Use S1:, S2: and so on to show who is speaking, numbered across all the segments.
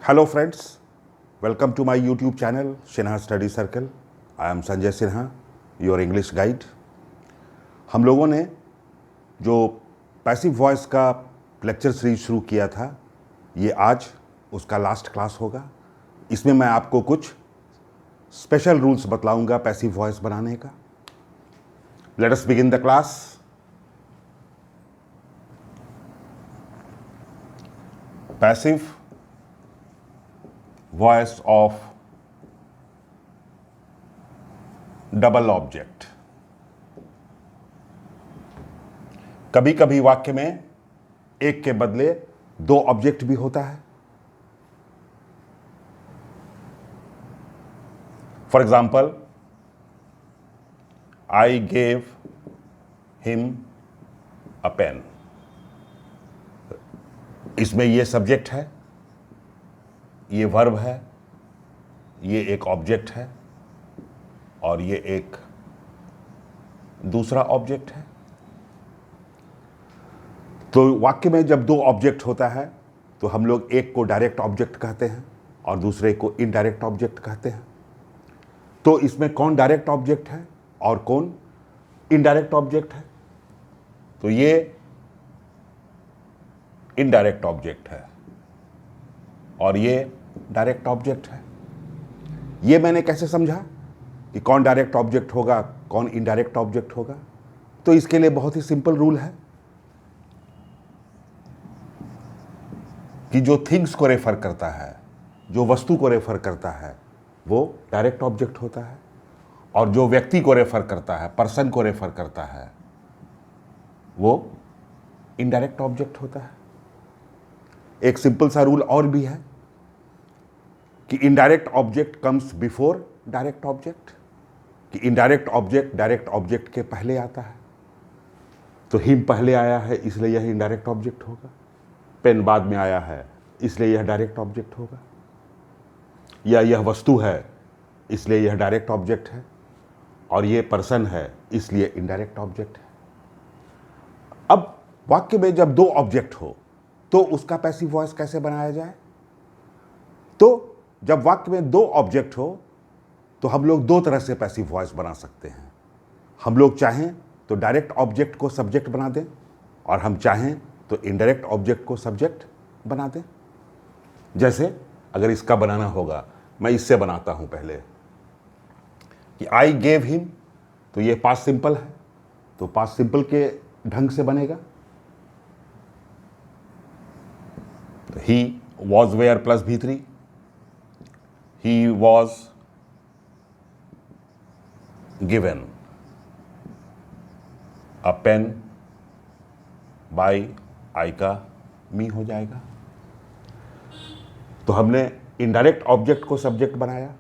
S1: Hello friends, welcome to my YouTube channel Sinha Study Circle. I am Sanjay Sinha, your English guide. हम लोगों ने जो passive voice का lecture series शुरू किया था, ये आज उसका लास्ट क्लास होगा. इसमें मैं आपको कुछ स्पेशल रूल्स बतलाऊंगा पैसिव वॉइस बनाने का. Let us begin the class. Passive voice of double object. कभी कभी वाक्य में एक के बदले दो ऑब्जेक्ट भी होता है. For example, I gave him a pen. इसमें ये सब्जेक्ट है, ये वर्ब है, ये एक ऑब्जेक्ट है और ये एक दूसरा ऑब्जेक्ट है. तो वाक्य में जब दो ऑब्जेक्ट होता है तो हम लोग एक को डायरेक्ट ऑब्जेक्ट कहते हैं और दूसरे को इनडायरेक्ट ऑब्जेक्ट कहते हैं. तो इसमें कौन डायरेक्ट ऑब्जेक्ट है और कौन इनडायरेक्ट ऑब्जेक्ट है? तो ये इनडायरेक्ट ऑब्जेक्ट है और ये डायरेक्ट ऑब्जेक्ट है. ये मैंने कैसे समझा कि कौन डायरेक्ट ऑब्जेक्ट होगा, कौन इनडायरेक्ट ऑब्जेक्ट होगा? तो इसके लिए बहुत ही सिंपल रूल है कि जो थिंग्स को रेफर करता है, जो वस्तु को रेफर करता है, वो डायरेक्ट ऑब्जेक्ट होता है और जो व्यक्ति को रेफर करता है, पर्सन को रेफर करता है, वो इनडायरेक्ट ऑब्जेक्ट होता है. एक सिंपल सा रूल और भी है कि indirect object comes before direct object, कि इनडायरेक्ट ऑब्जेक्ट डायरेक्ट ऑब्जेक्ट के पहले आता है. तो हिम पहले आया है इसलिए यह इनडायरेक्ट ऑब्जेक्ट होगा. पेन बाद में आया है इसलिए यह डायरेक्ट ऑब्जेक्ट होगा. या यह वस्तु है इसलिए यह डायरेक्ट ऑब्जेक्ट है और यह पर्सन है इसलिए इनडायरेक्ट ऑब्जेक्ट है. अब वाक्य में जब दो ऑब्जेक्ट हो तो उसका पैसिव वॉइस कैसे बनाया जाए? तो जब वाक्य में दो ऑब्जेक्ट हो तो हम लोग दो तरह से पैसिव वॉइस बना सकते हैं. हम लोग चाहें तो डायरेक्ट ऑब्जेक्ट को सब्जेक्ट बना दें और हम चाहें तो इनडायरेक्ट ऑब्जेक्ट को सब्जेक्ट बना दें. जैसे अगर इसका बनाना होगा, मैं इससे बनाता हूं पहले कि आई गेव हिम, तो ये पास्ट सिंपल है, तो पास्ट सिंपल के ढंग से बनेगा. He was were plus V3, he was given a pen by I का मी हो जाएगा. तो हमने इनडायरेक्ट ऑब्जेक्ट को सब्जेक्ट बनाया,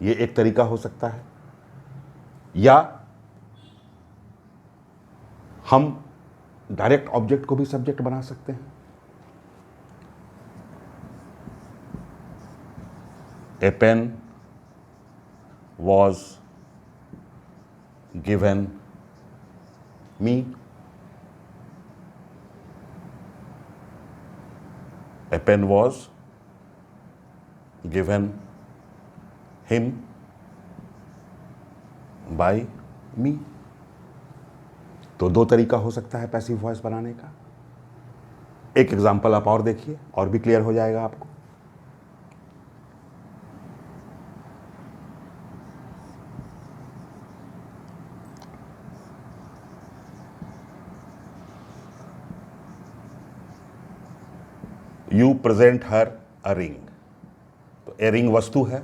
S1: ये एक तरीका हो सकता है. या हम डायरेक्ट ऑब्जेक्ट को भी सब्जेक्ट बना सकते हैं. A pen was given me. A pen was given him by me. तो दो तरीका हो सकता है पैसिव वॉइस बनाने का. एक एग्जांपल आप और देखिए और भी क्लियर हो जाएगा आपको. You present her a ring. तो ए रिंग वस्तु है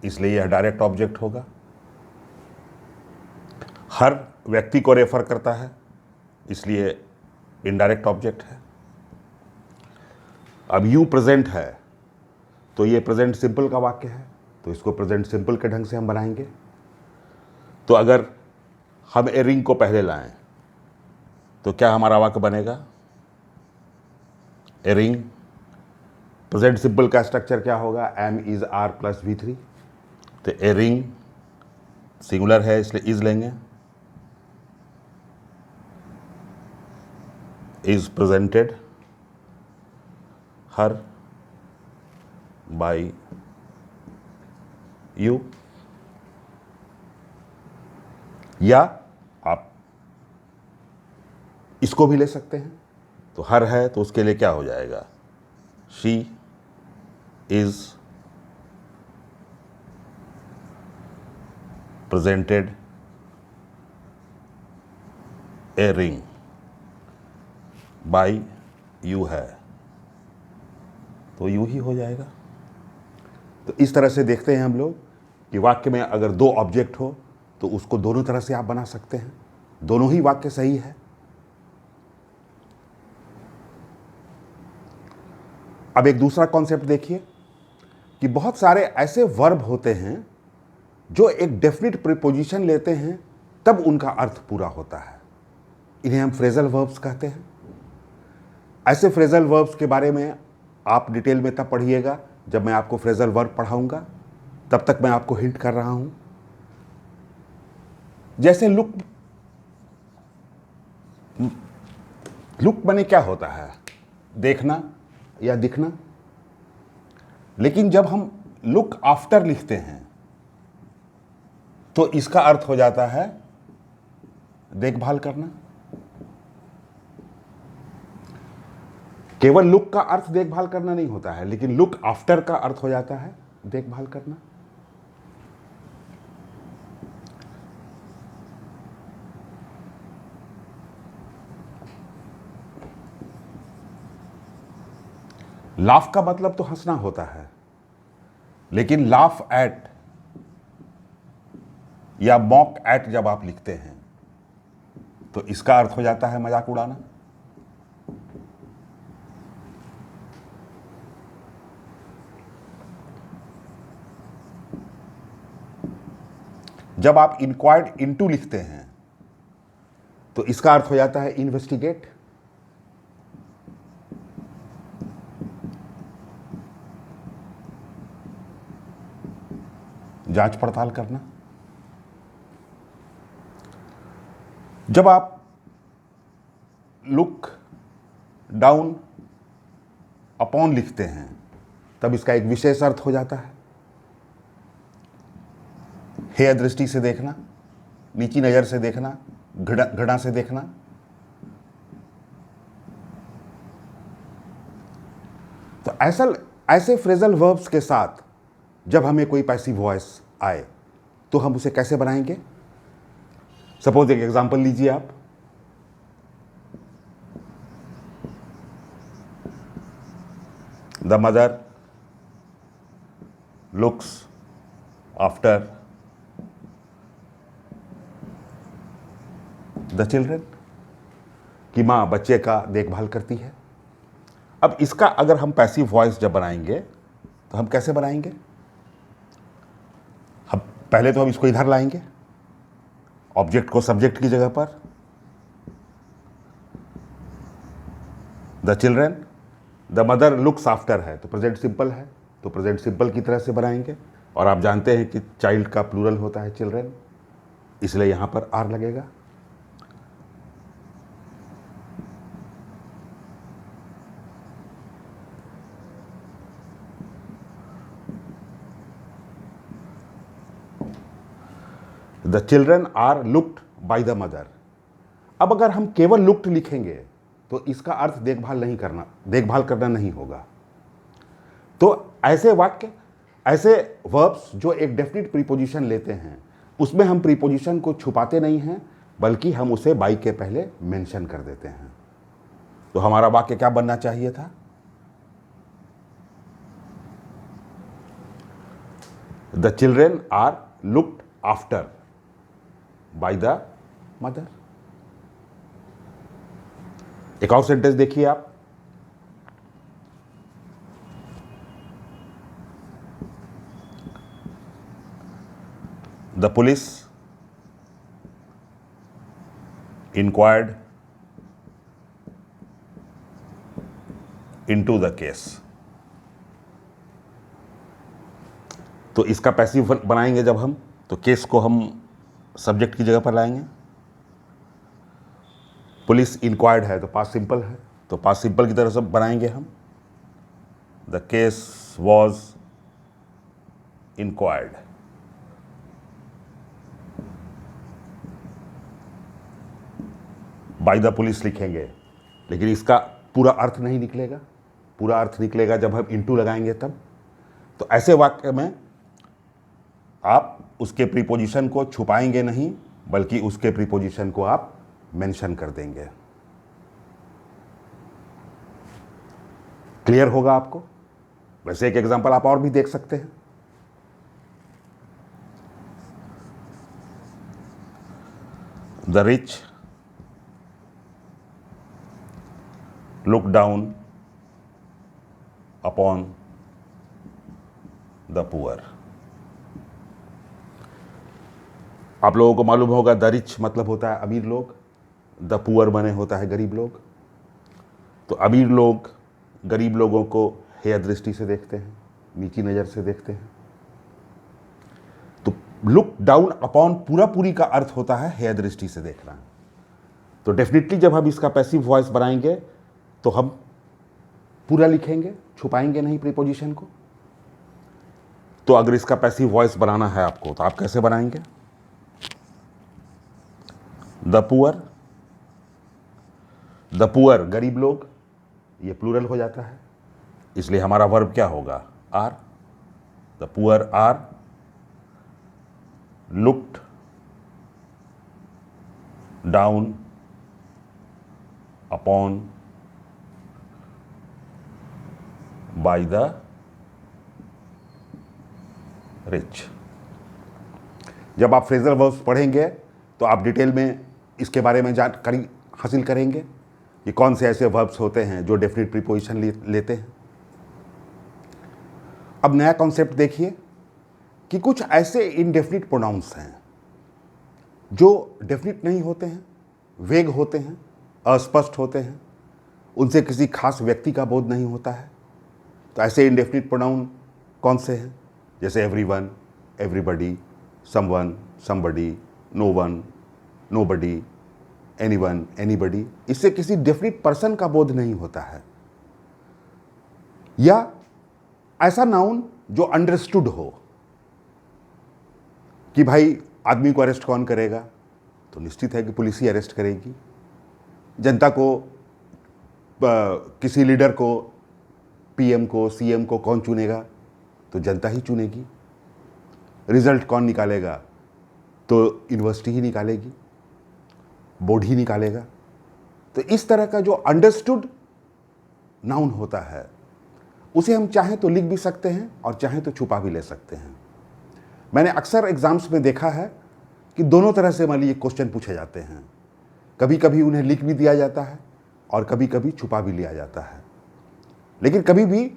S1: इसलिए यह डायरेक्ट ऑब्जेक्ट होगा. हर व्यक्ति को रेफर करता है इसलिए इनडायरेक्ट ऑब्जेक्ट है. अब यू प्रेजेंट है तो ये प्रेजेंट सिंपल का वाक्य है, तो इसको प्रेजेंट सिंपल के ढंग से हम बनाएंगे. तो अगर हम ए रिंग को पहले लाएं तो क्या हमारा वाक्य बनेगा? ए रिंग, प्रेजेंट सिंपल का स्ट्रक्चर क्या होगा? Am is are plus V3. तो ए रिंग सिंगुलर है इसलिए इज लेंगे. is presented her by you, या आप इसको भी ले सकते हैं। तो हर है तो उसके लिए क्या हो जाएगा, she is presented a ring by you है, तो यू ही हो जाएगा। तो इस तरह से देखते हैं हम लोग कि वाक्य में अगर दो ऑब्जेक्ट हो तो उसको दोनों तरह से आप बना सकते हैं, दोनों ही वाक्य सही है। अब एक दूसरा कॉन्सेप्ट देखिए कि बहुत सारे ऐसे वर्ब होते हैं जो एक डेफिनेट प्रीपोजिशन लेते हैं तब उनका अर्थ पूरा होता है, इन्हें हम फ्रेजल वर्ब्स कहते हैं। ऐसे फ्रेजल वर्ब्स के बारे में आप डिटेल में तब पढ़िएगा जब मैं आपको फ्रेजल वर्ब पढ़ाऊंगा, तब तक मैं आपको हिंट कर रहा हूं। जैसे लुक, लुक माने क्या होता है, देखना या दिखना। लेकिन जब हम लुक आफ्टर लिखते हैं तो इसका अर्थ हो जाता है देखभाल करना। केवल लुक का अर्थ देखभाल करना नहीं होता है, लेकिन लुक आफ्टर का अर्थ हो जाता है देखभाल करना। लाफ का मतलब तो हंसना होता है, लेकिन लाफ एट या मॉक एट जब आप लिखते हैं तो इसका अर्थ हो जाता है मजाक उड़ाना। जब आप इंक्वायर्ड इनटू लिखते हैं तो इसका अर्थ हो जाता है इन्वेस्टिगेट। जांच पड़ताल करना। जब आप लुक डाउन अपॉन लिखते हैं तब इसका एक विशेष अर्थ हो जाता है हेय दृष्टि से देखना, नीची नजर से देखना, घृणा से देखना। तो ऐसे फ्रेजल वर्ब्स के साथ जब हमें कोई पैसिव वॉइस आए तो हम उसे कैसे बनाएंगे। सपोज एक एग्जांपल लीजिए आप, the mother looks after the children, कि मां बच्चे का देखभाल करती है। अब इसका अगर हम पैसिव वॉइस जब बनाएंगे तो हम कैसे बनाएंगे, हम पहले तो हम इसको इधर लाएंगे, ऑब्जेक्ट को सब्जेक्ट की जगह पर, the children, the mother looks after है तो प्रेजेंट सिंपल है, तो प्रेजेंट सिंपल की तरह से बनाएंगे। और आप जानते हैं कि चाइल्ड का प्लूरल होता है चिल्ड्रन, इसलिए यहां पर आर लगेगा। The children are looked by the mother. अब अगर हम केवल लुक्ड लिखेंगे तो इसका अर्थ देखभाल करना नहीं होगा। तो ऐसे वाक्य, ऐसे वर्ब्स जो एक डेफिनेट प्रीपोजिशन लेते हैं, उसमें हम प्रीपोजिशन को छुपाते नहीं हैं, बल्कि हम उसे बाई के पहले मेंशन कर देते हैं। तो हमारा वाक्य क्या बनना चाहिए था, the children are looked after by the mother. एक और सेंटेंस देखिए आप, the police inquired into the case. तो इसका पैसिव बनाएंगे जब हम, तो केस को हम सब्जेक्ट की जगह पर लाएंगे। पुलिस इंक्वायर्ड है तो पास्ट सिंपल है, तो पास्ट सिंपल की तरह से बनाएंगे हम, the case was inquired. Bye the police लिखेंगे, लेकिन इसका पूरा अर्थ नहीं निकलेगा। पूरा अर्थ निकलेगा जब हम इनटू लगाएंगे तब। तो ऐसे वाक्य में आप उसके प्रीपोजिशन को छुपाएंगे नहीं, बल्कि उसके प्रीपोजिशन को आप मेंशन कर देंगे। क्लियर होगा आपको? वैसे एक एग्जांपल आप और भी देख सकते हैं। The rich look down upon the poor. आप लोगों को मालूम होगा द रिच मतलब होता है अमीर लोग, द पुअर माने होता है गरीब लोग। तो अमीर लोग गरीब लोगों को हेय दृष्टि से देखते हैं, नीची नज़र से देखते हैं। तो लुक डाउन अपॉन पूरा पूरी का अर्थ होता है हेय दृष्टि से देखना। तो डेफिनेटली जब हम इसका पैसिव वॉइस बनाएंगे तो हम पूरा लिखेंगे, छुपाएंगे नहीं प्रीपोजिशन को। तो अगर इसका पैसिव वॉइस बनाना है आपको तो आप कैसे बनाएंगे? द पुअर गरीब लोग, ये प्लूरल हो जाता है, इसलिए हमारा वर्ब क्या होगा? Are. The poor are looked down upon by the rich. जब आप फ्रेजल वर्ब्स पढ़ेंगे तो आप डिटेल में इसके बारे में जानकारी हासिल करेंगे कि कौन से ऐसे वर्ब्स होते हैं जो डेफिनिट प्रीपोजिशन लेते हैं। अब नया कॉन्सेप्ट देखिए कि कुछ ऐसे इनडेफिनिट प्रोनाउंस हैं जो डेफिनिट नहीं होते हैं, वेग होते हैं, अस्पष्ट होते हैं, उनसे किसी खास व्यक्ति का बोध नहीं होता है। तो ऐसे इनडेफिनिट प्रोनाउन कौन से हैं? जैसे everyone, everybody, someone, somebody, no one, nobody, anyone, anybody. इससे किसी डेफिनिट पर्सन का बोध नहीं होता है। या ऐसा नाउन जो अंडरस्टूड हो कि भाई आदमी को अरेस्ट कौन करेगा? तो निश्चित है कि पुलिस ही अरेस्ट करेगी। जनता को, किसी लीडर को, पीएम को, सीएम को कौन चुनेगा? तो जनता ही चुनेगी। रिजल्ट कौन निकालेगा? तो यूनिवर्सिटी ही निकालेगी, बोर्ड ही निकालेगा। तो इस तरह का जो अंडरस्टूड नाउन होता है उसे हम चाहें तो लिख भी सकते हैं और चाहें तो छुपा भी ले सकते हैं। मैंने अक्सर एग्जाम्स में देखा है कि दोनों तरह से मान लीजिए क्वेश्चन पूछे जाते हैं। कभी कभी उन्हें लिख भी दिया जाता है और कभी कभी छुपा भी लिया जाता है, लेकिन कभी भी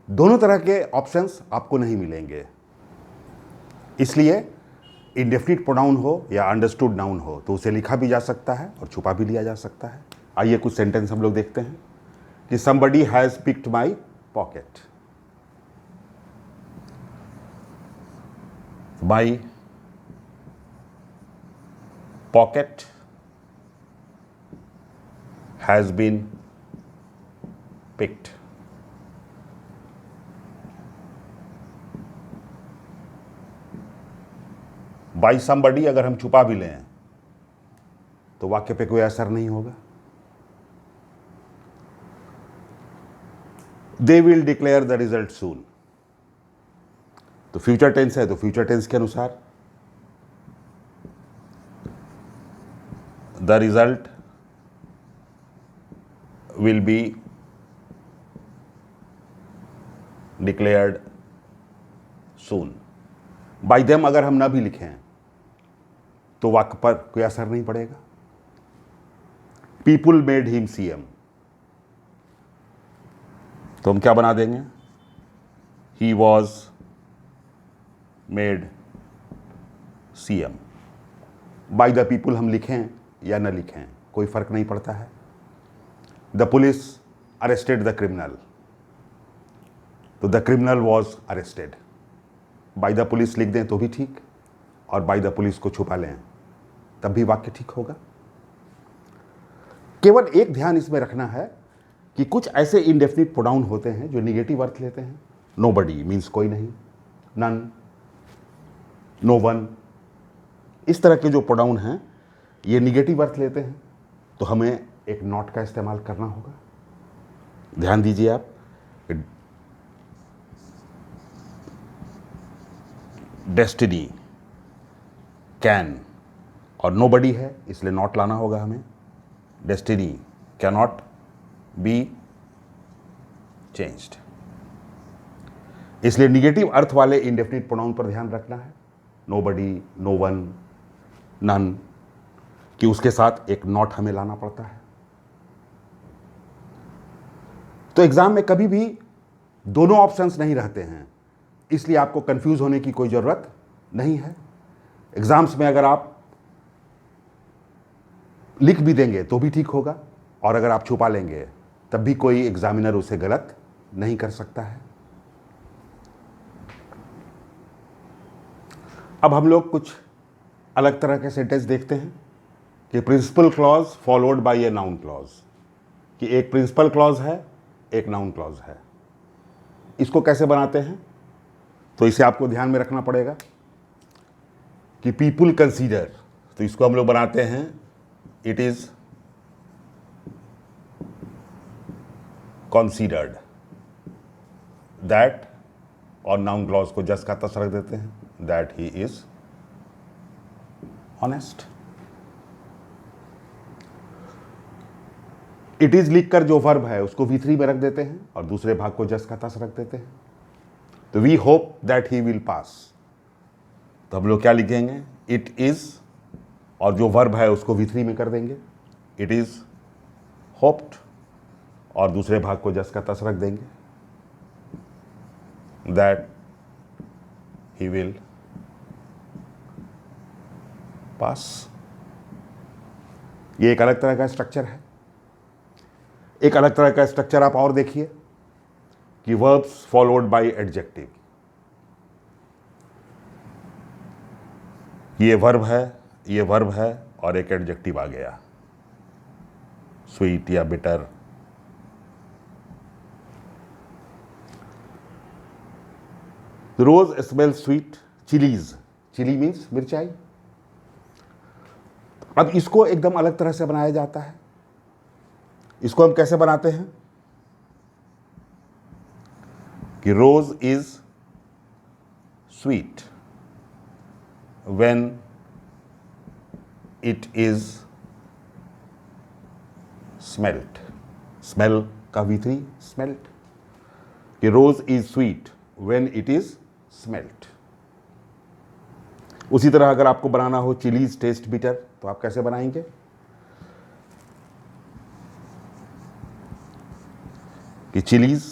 S1: दोनों तरह के ऑप्शंस आपको नहीं मिलेंगे। इसलिए इंडेफिनिट प्रोनाउन हो या अंडरस्टूड नाउन हो तो उसे लिखा भी जा सकता है और छुपा भी लिया जा सकता है। आइए कुछ सेंटेंस हम लोग देखते हैं कि somebody has picked my pocket। My pocket has been picked। by somebody अगर हम छुपा भी लें तो वाक्य पे कोई असर नहीं होगा। They will declare the result soon। तो फ्यूचर टेंस है तो फ्यूचर टेंस के अनुसार the result will be declared soon. Bye them अगर हम ना भी लिखें तो वाक्य पर कोई असर नहीं पड़ेगा। पीपुल मेड हिम सीएम, तो हम क्या बना देंगे? He was made CM. By the people हम लिखें या न लिखें कोई फर्क नहीं पड़ता है। The police arrested the criminal, तो the criminal was arrested. By the police लिख दें तो भी ठीक, और बाय द पुलिस को छुपा लें तब भी वाक्य ठीक होगा। केवल एक ध्यान इसमें रखना है कि कुछ ऐसे इनडेफिनिट प्रोनाउन होते हैं जो निगेटिव अर्थ लेते हैं। नोबडी मीन्स कोई नहीं, नन, नो वन, इस तरह के जो प्रोनाउन हैं ये निगेटिव अर्थ लेते हैं, तो हमें एक नॉट का इस्तेमाल करना होगा। ध्यान दीजिए आप, डेस्टिनी, कैन और नोबडी है, इसलिए नॉट लाना होगा हमें। Destiny can not be changed, इसलिए निगेटिव अर्थ वाले इंडेफिनिट प्रोनाउन पर ध्यान रखना है। नोबडी, नो वन, नन, कि उसके साथ एक नॉट हमें लाना पड़ता है। तो एग्जाम में कभी भी दोनों ऑप्शंस नहीं रहते हैं, इसलिए आपको कंफ्यूज होने की कोई जरूरत नहीं है। एग्जाम्स में अगर आप लिख भी देंगे तो भी ठीक होगा, और अगर आप छुपा लेंगे तब भी कोई एग्जामिनर उसे गलत नहीं कर सकता है। अब हम लोग कुछ अलग तरह के सेंटेंस देखते हैं कि principal clause followed by a noun clause, कि एक प्रिंसिपल क्लॉज है, एक नाउन क्लॉज है। इसको कैसे बनाते हैं, तो इसे आपको ध्यान में रखना पड़ेगा कि पीपुल कंसीडर, तो इसको हम लोग बनाते हैं इट इज कंसीडर्ड दैट, और नाउन क्लॉज को जस्ट का तस रख देते हैं, that he is honest. It is लिखकर जो वर्ब है उसको V3 में रख देते हैं और दूसरे भाग को जस्ट का तस रख देते हैं। तो we hope that he will pass, तो हम लोग क्या लिखेंगे, इट इज, और जो वर्ब है उसको V3 में कर देंगे, इट इज होप्ड, और दूसरे भाग को जस्ट का तस रख देंगे, दैट ही विल पास। ये एक अलग तरह का स्ट्रक्चर है। एक अलग तरह का स्ट्रक्चर आप और देखिए कि वर्ब्स फॉलोड बाय एडजेक्टिव, ये वर्ब है, ये वर्ब है और एक एडजेक्टिव आ गया, स्वीट या bitter. Rose smell sweet, chillies, chilli means मिर्चाई। अब इसको एकदम अलग तरह से बनाया जाता है। इसको हम कैसे बनाते हैं कि rose is sweet when it is smelt, smell का V3 स्मेल्ट, कि rose is sweet when it is smelt. उसी तरह अगर आपको बनाना हो चिलीज टेस्ट बिटर, तो आप कैसे बनाएंगे, कि चिलीज,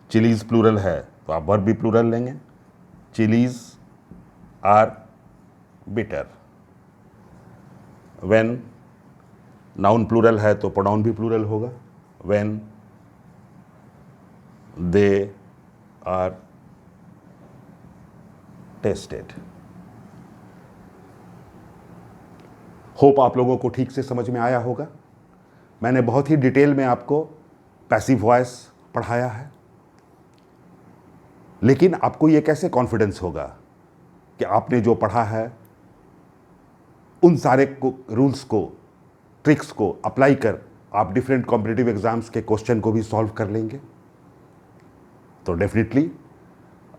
S1: चिलीज प्लूरल है तो आप वर्ब भी प्लूरल लेंगे, chillies are bitter. When noun plural है तो प्रोनाउन भी प्लूरल होगा, when they are tasted. Hope आप लोगों को ठीक से समझ में आया होगा। मैंने बहुत ही डिटेल में आपको पैसिव वॉइस पढ़ाया है, लेकिन आपको ये कैसे कॉन्फिडेंस होगा कि आपने जो पढ़ा है उन सारे रूल्स को, ट्रिक्स को अप्लाई कर आप डिफरेंट कॉम्पिटिटिव एग्जाम्स के क्वेश्चन को भी सॉल्व कर लेंगे। तो डेफिनेटली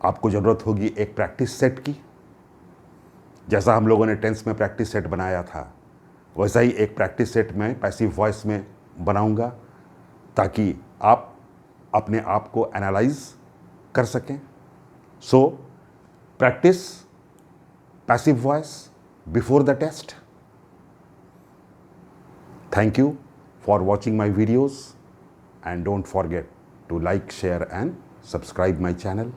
S1: आपको ज़रूरत होगी एक प्रैक्टिस सेट की। जैसा हम लोगों ने टेंस में प्रैक्टिस सेट बनाया था, वैसा ही एक प्रैक्टिस सेट में पैसिव वॉइस में बनाऊंगा, ताकि आप अपने आप को एनालाइज कर सकें। So practise passive voice before the test. Thank you for watching my videos, and don't forget to like, share and subscribe my channel.